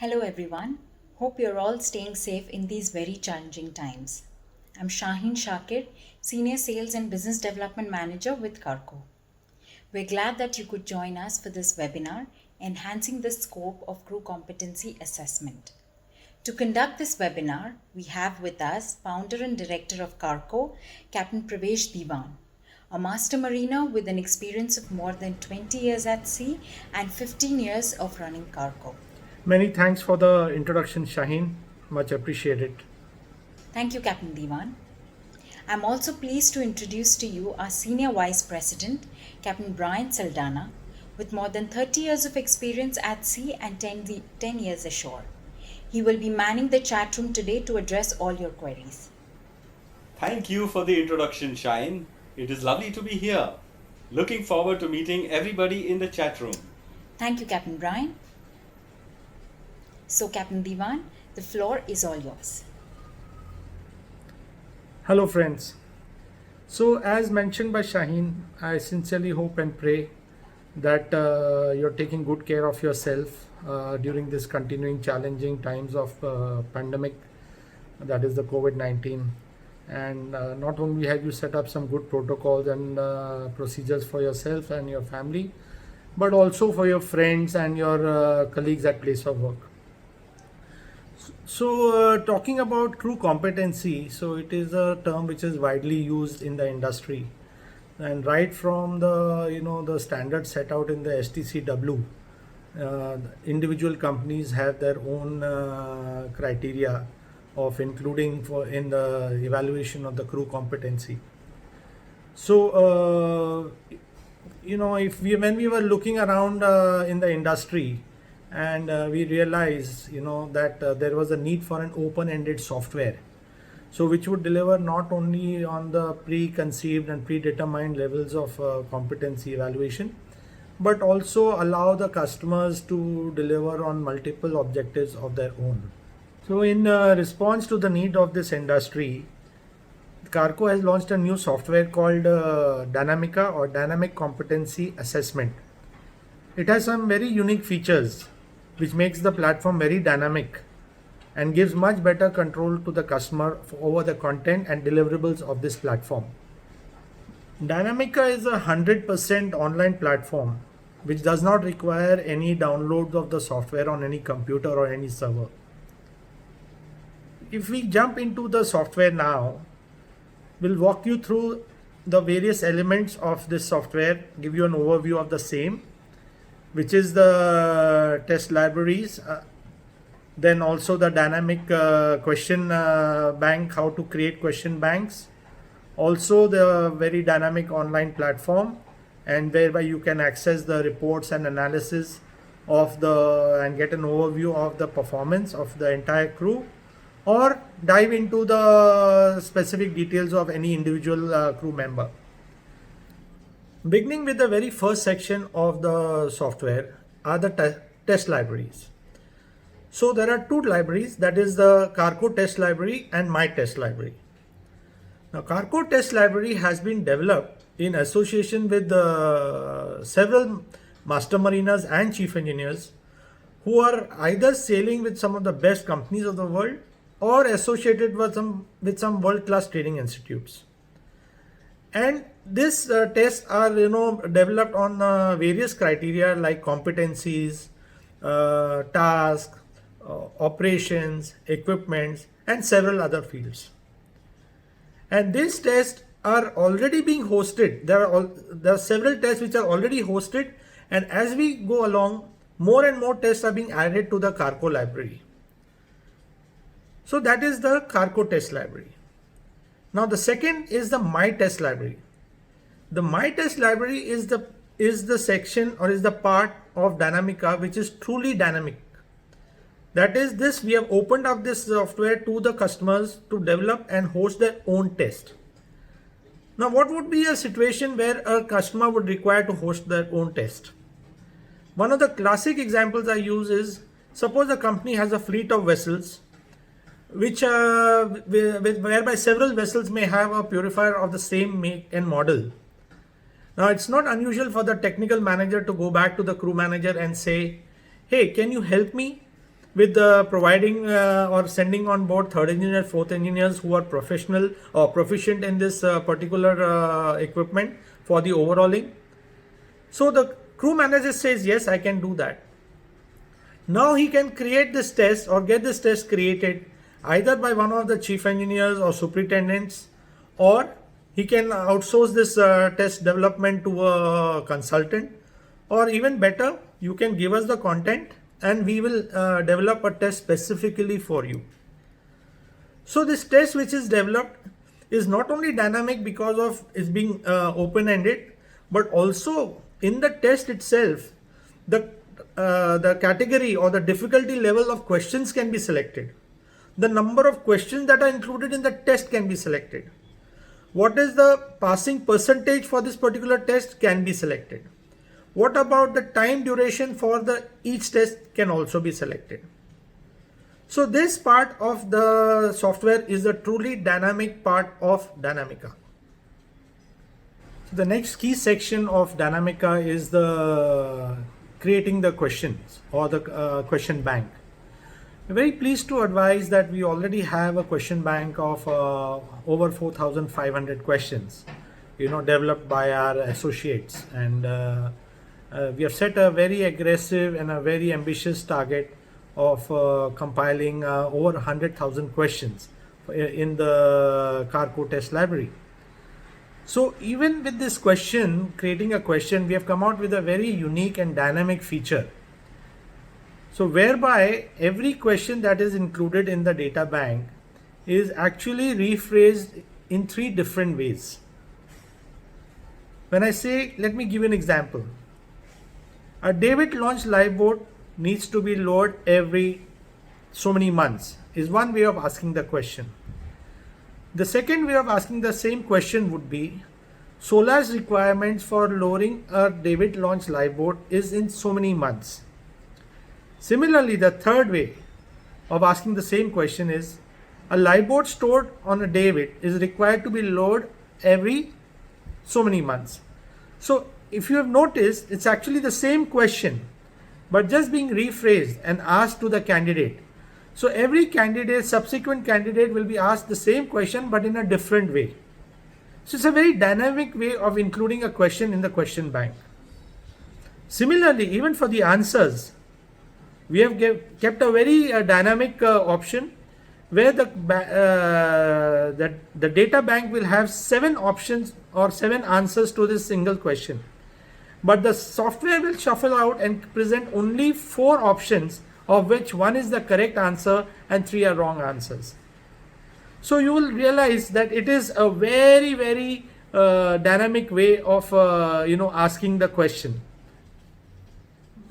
Hello everyone. Hope you're all staying safe in these very challenging times. I'm Shaheen Shakir, Senior Sales and Business Development Manager with Carco. We're glad that you could join us for this webinar, Enhancing the Scope of Crew Competency Assessment. To conduct this webinar, we have with us Founder and Director of Carco, Captain Pravesh Diwan, a master mariner with an experience of more than 20 years at sea and 15 years of running Carco. Many thanks for the introduction, Shaheen. Much appreciated. Thank you, Captain Diwan. I'm also pleased to introduce to you our Senior Vice President, Captain Brian Saldana, with more than 30 years of experience at sea and 10 years ashore. He will be manning the chat room today to address all your queries. Thank you for the introduction, Shine. It is lovely to be here. Looking forward to meeting everybody in the chat room. Thank you, Captain Brian. So, Captain Diwan, the floor is all yours. Hello, friends. So, as mentioned by Shaheen, I sincerely hope and pray that you're taking good care of yourself during this continuing challenging times of pandemic, that is the COVID-19. And not only have you set up some good protocols and procedures for yourself and your family, but also for your friends and your colleagues at place of work. So, talking about crew competency, so it is a term which is widely used in the industry, and right from the standards set out in the STCW, individual companies have their own criteria of including in the evaluation of the crew competency. So, if when we were looking around in the industry, and we realized that there was a need for an open-ended software, so which would deliver not only on the preconceived and predetermined levels of competency evaluation, but also allow the customers to deliver on multiple objectives of their own. So in response to the need of this industry, Carco has launched a new software called Dynamica, or Dynamic Competency Assessment. It has some very unique features which makes the platform very dynamic and gives much better control to the customer over the content and deliverables of this platform. Dynamica is a 100% online platform which does not require any downloads of the software on any computer or any server. If we jump into the software now, we'll walk you through the various elements of this software, give you an overview of the same, which is the test libraries, then also the dynamic question bank, how to create question banks, also the very dynamic online platform, and whereby you can access the reports and analysis of and get an overview of the performance of the entire crew, or dive into the specific details of any individual crew member. Beginning with the very first section of the software are the test libraries. So there are two libraries, that is the Carco Test Library and My Test Library. Now Carco Test Library has been developed in association with several master mariners and chief engineers who are either sailing with some of the best companies of the world or associated with some world-class training institutes. And these tests are developed on various criteria like competencies, tasks, operations, equipments, and several other fields. And these tests are already being hosted. There are several tests which are already hosted, and as we go along, more and more tests are being added to the Carco library. So that is the Carco Test Library. Now the second is the My Test Library. The My Test Library is the section, or is the part of Dynamica which is truly dynamic. That is, this we have opened up this software to the customers to develop and host their own test. Now what would be a situation where a customer would require to host their own test? One of the classic examples I use is, suppose a company has a fleet of vessels which whereby several vessels may have a purifier of the same make and model. Now it's not unusual for the technical manager to go back to the crew manager and say, hey, can you help me with providing or sending on board third engineer, fourth engineers who are professional or proficient in this particular equipment for the overhauling. So the crew manager says, yes, I can do that. Now he can create this test or get this test created either by one of the chief engineers or superintendents, or he can outsource this test development to a consultant, or even better, you can give us the content and we will develop a test specifically for you. So this test which is developed is not only dynamic because of it's being open-ended, but also in the test itself, the category or the difficulty level of questions can be selected. The number of questions that are included in the test can be selected. What is the passing percentage for this particular test can be selected. What about the time duration for each test can also be selected. So this part of the software is a truly dynamic part of Dynamica. So the next key section of Dynamica is the creating the questions or the question bank. I'm very pleased to advise that we already have a question bank of over 4,500 questions, developed by our associates, and we have set a very aggressive and a very ambitious target of compiling over 100,000 questions in the Carco test library. So even with this question, creating a question, we have come out with a very unique and dynamic feature. So whereby every question that is included in the data bank is actually rephrased in 3 different ways. When I say, let me give you an example. A David launch lifeboat needs to be lowered every so many months is one way of asking the question. The second way of asking the same question would be, Solar's requirements for lowering a David launch lifeboat is in so many months. Similarly, the third way of asking the same question is, a lifeboat stored on a David is required to be lowered every so many months. So if you have noticed, it's actually the same question, but just being rephrased and asked to the candidate. So every candidate, subsequent candidate, will be asked the same question but in a different way. So it's a very dynamic way of including a question in the question bank. Similarly, even for the answers, we have kept a very dynamic option where the data bank will have 7 options or 7 answers to this single question. But the software will shuffle out and present only 4 options, of which 1 is the correct answer and 3 are wrong answers. So you will realize that it is a very, very dynamic way of asking the question.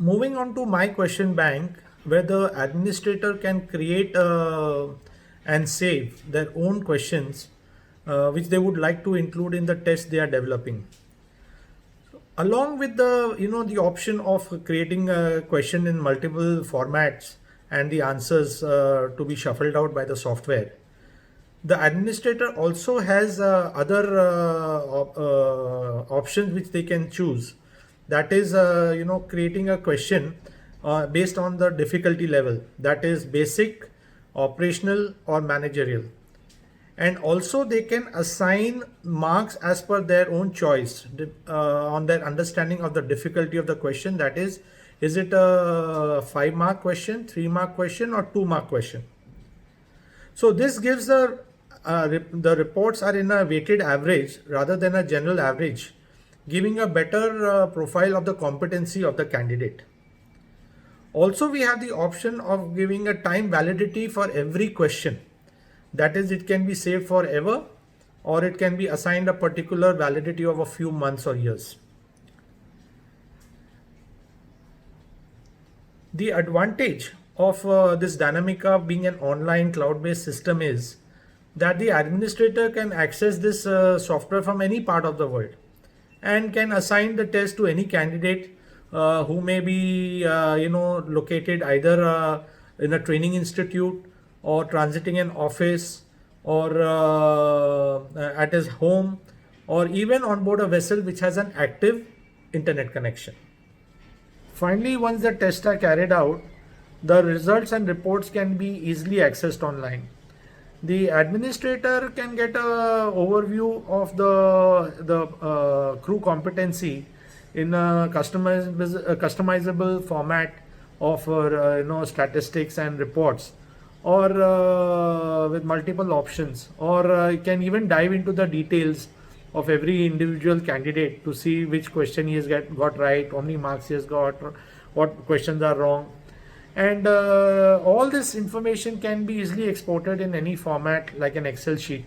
Moving on to my question bank, where the administrator can create and save their own questions which they would like to include in the test they are developing. Along with the option of creating a question in multiple formats and the answers to be shuffled out by the software, the administrator also has other options which they can choose. That is, creating a question based on the difficulty level, that is basic, operational, or managerial. And also they can assign marks as per their own choice on their understanding of the difficulty of the question. That is it a 5-mark question, 3-mark question, or 2-mark question? So this gives the reports are in a weighted average rather than a general average, giving a better profile of the competency of the candidate. Also, we have the option of giving a time validity for every question. That is, it can be saved forever, or it can be assigned a particular validity of a few months or years. The advantage of this Dynamica being an online cloud-based system is that the administrator can access this software from any part of the world and can assign the test to any candidate who may be located either in a training institute or transiting an office or at his home, or even on board a vessel which has an active internet connection. Finally, once the tests are carried out, The results and reports can be easily accessed online. The administrator can get a overview of the crew competency in a customizable format of statistics and reports, or with multiple options, or you can even dive into the details of every individual candidate to see which question he has got right, how many marks he has got, what questions are wrong. And all this information can be easily exported in any format like an Excel sheet.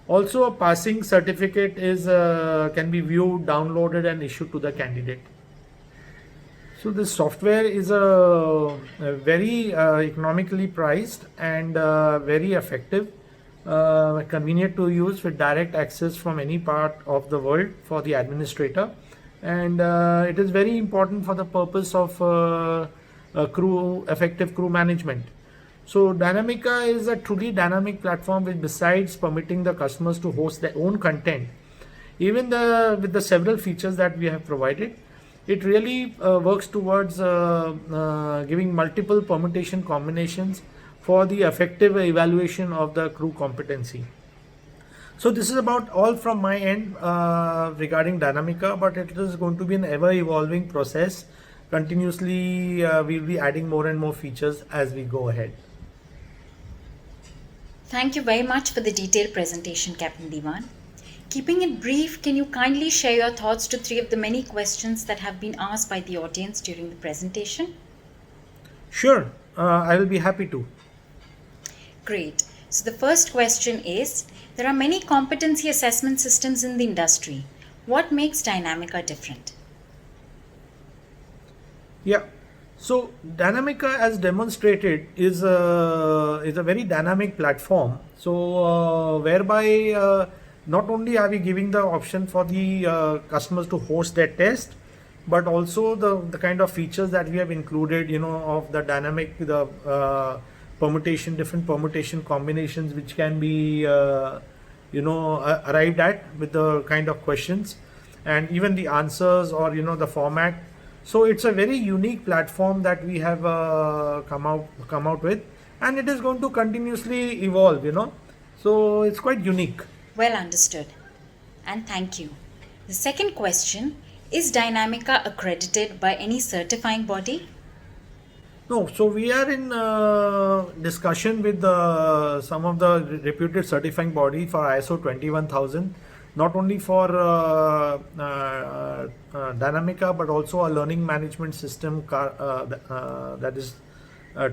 Also, a passing certificate is can be viewed, downloaded, and issued to the candidate. So this software is a very economically priced and very effective, convenient to use with direct access from any part of the world for the administrator, and it is very important for the purpose of effective crew management. So Dynamica is a truly dynamic platform which, besides permitting the customers to host their own content, even with the several features that we have provided, it really works towards giving multiple permutation combinations for the effective evaluation of the crew competency. So this is about all from my end regarding Dynamica, but it is going to be an ever evolving process. Continuously, we'll be adding more and more features as we go ahead. Thank you very much for the detailed presentation, Captain Diwan. Keeping it brief, can you kindly share your thoughts to 3 of the many questions that have been asked by the audience during the presentation? Sure, I will be happy to. Great. So the first question is, there are many competency assessment systems in the industry. What makes Dynamica different? Yeah. So Dynamica, as demonstrated, is a very dynamic platform. So whereby not only are we giving the option for the customers to host their test, but also the kind of features that we have included, of the dynamic, the permutation, different permutation combinations which can be arrived at with the kind of questions, and even the answers, or the format. So it's a very unique platform that we have come out with, and it is going to continuously evolve. So it's quite unique. Well understood. And thank you. The second question, is Dynamica accredited by any certifying body? No, so we are in discussion with some of the reputed certifying body for ISO 21000, not only for Dynamica, but also a learning management system that is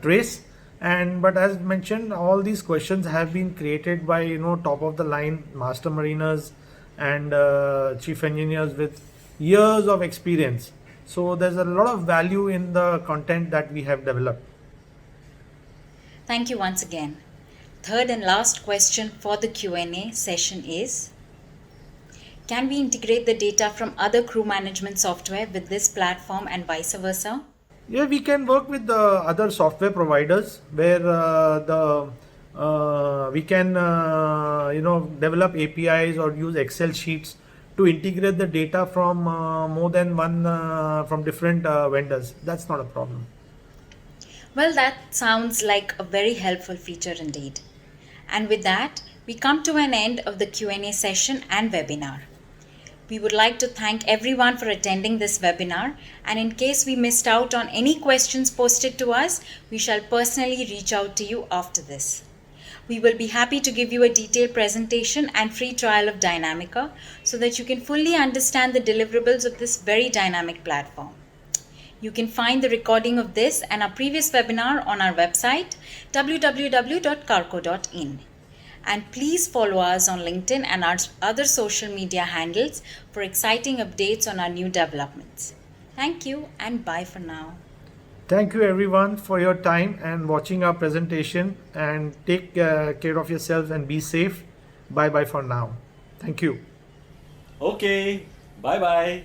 Trace. But as mentioned, all these questions have been created by top of the line master mariners and chief engineers with years of experience. So there's a lot of value in the content that we have developed. Thank you once again. Third and last question for the Q&A session is, can we integrate the data from other crew management software with this platform and vice versa? Yeah, we can work with the other software providers where we can develop APIs or use Excel sheets to integrate the data from more than one from different vendors. That's not a problem. Well, that sounds like a very helpful feature indeed. And with that, we come to an end of the Q&A session and webinar. We would like to thank everyone for attending this webinar, and in case we missed out on any questions posted to us, we shall personally reach out to you after this. We will be happy to give you a detailed presentation and free trial of Dynamica so that you can fully understand the deliverables of this very dynamic platform. You can find the recording of this and our previous webinar on our website www.carco.in. And please follow us on LinkedIn and our other social media handles for exciting updates on our new developments. Thank you and bye for now. Thank you everyone for your time and watching our presentation, and take care of yourselves and be safe. Bye bye for now. Thank you. Okay, bye bye.